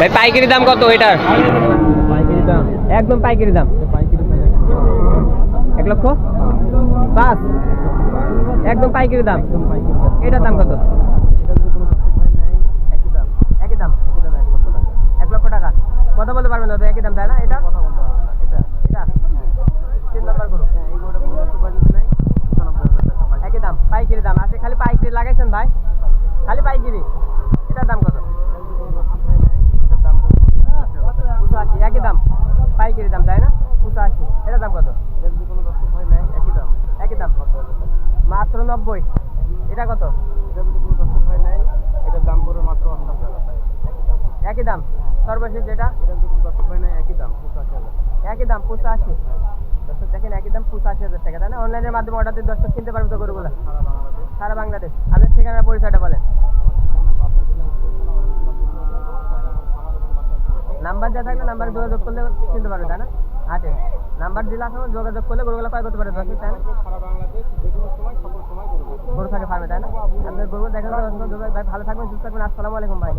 ভাই পাইকারি দাম কত এটার? পাইকারি দাম একদম পাইকারি দাম পাইকারি দাম 1,05,000 একদম পাইকারি দাম। একদম পাইকারি দাম। এটার দাম কত? এটা যদি কোনো দর্শক ভাই নেয় একই দাম একই দাম 1,00,000 টাকা। 1,00,000 টাকা। কথা বলতে পারবেন না তো একই দাম তাই না? এটা কথা বলতে পারবেন না এটা এটা 3 নাম্বার গরু হ্যাঁ এই গরুটা কোনো দর্শক ভাই যদি নেয় 95,000 টাকা পাইকারি। একই দাম পাইকারি দাম আছে। খালি পাইকারি লাগাইছেন ভাই, খালি পাইকারি। এটার দাম কত? এটা যদি কোনো দর্শক ভাই নেয় এটার দাম পড়বে 85 একই দাম পাইকারি দাম তাই না? 85 এটার দাম কত? এটা যদি কোনো দর্শক ভাই নেয় একই দাম একই দাম 90,000 টাকা। মাত্র 90। এটা কত? এটা যদি কোনো দর্শক ভাই নেয় এটার দাম পড়বে মাত্র 88,000 টাকা। একই দাম একই দাম সর্বশেষ যেটা এটা যদি কোনো দর্শক ভাই নেয় একই দাম 85,000 টাকা। একই দাম 85। দর্শক দেখেন একই দাম 85,000 টাকা তাই না? অনলাইনের মাধ্যমে অর্ডার দিয়ে দর্শক কিনতে পারবে তো গরুগুলো সারা বাংলাদেশ সারা বাংলাদেশ। আপনার ঠিকানার পরিচয়টা বলেন। নাম্বার দেওয়া থাকলে নাম্বারে যোগাযোগ করলে কিনতে পারবে তাই না? হাটে নাম্বার দিলে আপনার যোগাযোগ করলে গরুগুলো ক্রয় করতে পারবে দর্শক তাই না? সারা বাংলাদেশ যে কোনো সময় সকল সময় করবে। গরু থাকে ফার্মে তাই না? আপনার গরু দেখার জন্য ভাই ভালো থাকবেন, সুস্থ থাকবেন। আসসালামু আলাইকুম ভাই।